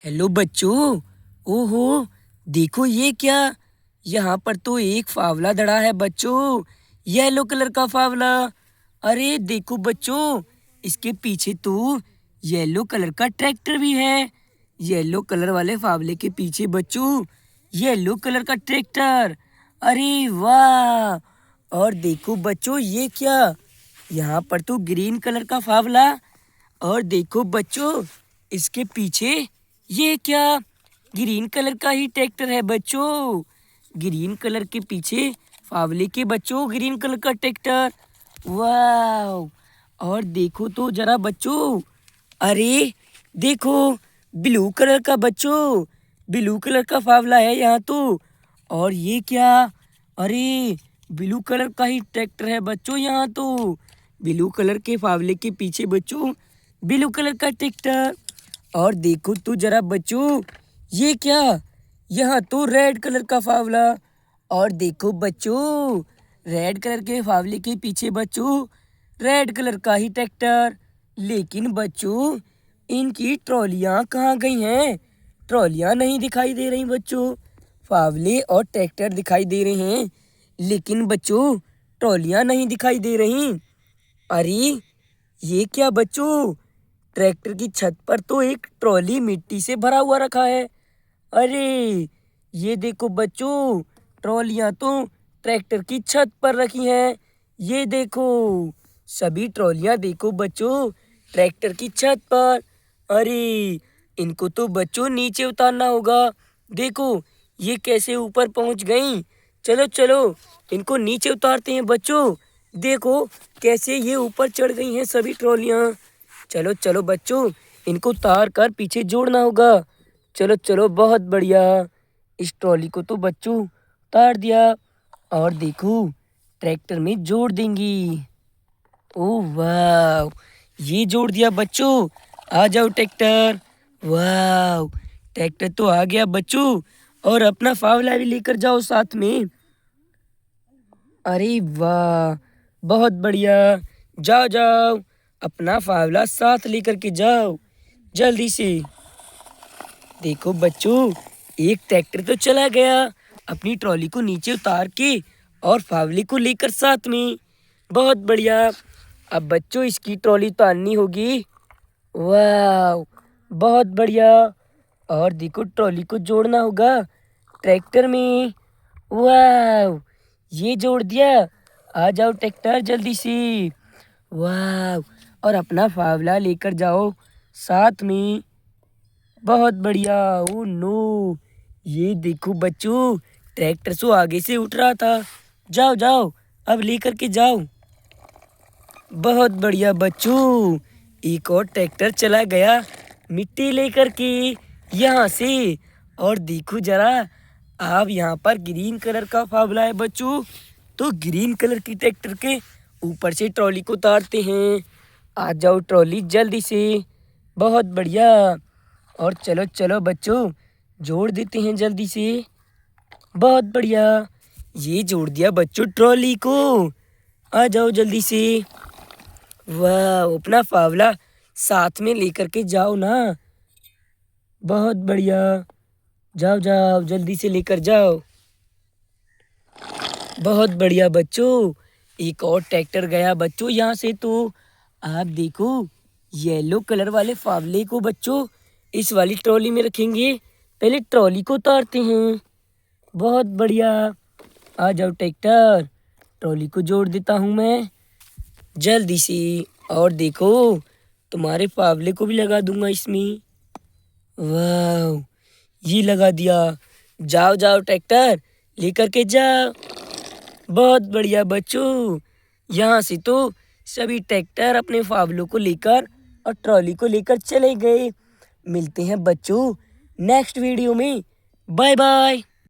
Hello बच्चों। ओहो, देखो ये क्या। यहाँ पर तो एक फावला धड़ा है बच्चों। येलो कलर का फावला। अरे देखो बच्चों, इसके पीछे तो येलो कलर का ट्रैक्टर भी है। येलो कलर वाले फावले के पीछे बच्चों येलो कलर का ट्रैक्टर। अरे वाह। और देखो बच्चों ये क्या। यहाँ पर तो ग्रीन कलर का फावला। और देखो बच्चों, इसके पीछे ये क्या। ग्रीन कलर का ही ट्रैक्टर है बच्चों। ग्रीन कलर के पीछे फावले के बच्चों ग्रीन कलर का ट्रैक्टर। वाह। और देखो तो जरा बच्चों। अरे देखो, ब्लू कलर का बच्चों। ब्लू कलर का फावला है यहाँ तो। और ये क्या। अरे ब्लू कलर का ही ट्रैक्टर है बच्चों यहाँ तो। ब्लू कलर के फावले के पीछे बच्चों ब्लू कलर का ट्रैक्टर। और देखो तो जरा बच्चों, ये क्या। यहाँ तो रेड कलर का फावला। और देखो बच्चों, रेड कलर के फावले के पीछे बच्चों रेड कलर का ही ट्रैक्टर। लेकिन बच्चों, इनकी ट्रॉलियाँ कहाँ गई हैं। ट्रॉलियाँ नहीं दिखाई दे रही बच्चों। फावले और ट्रैक्टर दिखाई दे रहे हैं, लेकिन बच्चों ट्रॉलियाँ नहीं दिखाई दे रही। अरे ये क्या बच्चों। ट्रैक्टर की छत पर तो एक ट्रॉली मिट्टी से भरा हुआ रखा है। अरे ये देखो बच्चों, ट्रॉलियां तो ट्रैक्टर की छत पर रखी हैं। ये देखो, सभी ट्रॉलियां देखो बच्चों ट्रैक्टर की छत पर। अरे इनको तो बच्चों नीचे उतारना होगा। देखो ये कैसे ऊपर पहुंच गई। चलो चलो, इनको नीचे उतारते हैं बच्चों। देखो कैसे ये ऊपर चढ़ गई हैं सभी ट्रॉलियां। चलो चलो बच्चों, इनको तार कर पीछे जोड़ना होगा। चलो चलो, बहुत बढ़िया। इस ट्रॉली को तो बच्चों तार दिया। और देखो ट्रैक्टर में जोड़ देंगी। ओह वाह, ये जोड़ दिया बच्चों। आ जाओ ट्रैक्टर। वाह, ट्रैक्टर तो आ गया बच्चों। और अपना फावला भी लेकर जाओ साथ में। अरे वाह, बहुत बढ़िया। जाओ जाओ, अपना फावला साथ लेकर के जाओ जल्दी से। देखो बच्चों, एक ट्रैक्टर तो चला गया अपनी ट्रॉली को नीचे उतार के और फावले को लेकर साथ में। बहुत बढ़िया। अब बच्चों इसकी ट्रॉली उतारनी होगी। वाह, बहुत बढ़िया। और देखो ट्रॉली को जोड़ना होगा ट्रैक्टर में। वाह, ये जोड़ दिया। आ जाओ ट्रैक्टर जल्दी से। वाह, और अपना फावला लेकर जाओ साथ में। बहुत बढ़िया। ओ नो, ये देखो बच्चों, ट्रैक्टर सो आगे से उठ रहा था। जाओ जाओ, अब लेकर के जाओ। बहुत बढ़िया बच्चों, एक और ट्रैक्टर चला गया मिट्टी लेकर के यहाँ से। और देखो जरा, आप यहाँ पर ग्रीन कलर का फावला है बच्चों। तो ग्रीन कलर की ट्रैक्टर के ऊपर से ट्रॉली को उतारते हैं। आ जाओ ट्रॉली जल्दी से। बहुत बढ़िया। और चलो चलो बच्चों, जोड़ देते हैं जल्दी से। बहुत बढ़िया, ये जोड़ दिया बच्चों ट्रॉली को। आ जाओ जल्दी से। वाह, अपना फावला साथ में लेकर के जाओ ना। बहुत बढ़िया, जाओ जाओ जल्दी से लेकर जाओ। बहुत बढ़िया बच्चों, एक और ट्रैक्टर गया बच्चों यहाँ से। तो आप देखो, येलो कलर वाले फावले को बच्चों इस वाली ट्रॉली में रखेंगे। पहले ट्रॉली को उतारते हैं। बहुत बढ़िया। आ जाओ ट्रैक्टर, ट्रॉली को जोड़ देता हूँ मैं जल्दी से। और देखो, तुम्हारे फावले को भी लगा दूंगा इसमें। वाह, ये लगा दिया। जाओ जाओ ट्रैक्टर, लेकर के जाओ। बहुत बढ़िया बच्चों, यहाँ से तो सभी ट्रैक्टर अपने फावलों को लेकर और ट्रॉली को लेकर चले गए। मिलते हैं बच्चों नेक्स्ट वीडियो में। Bye bye.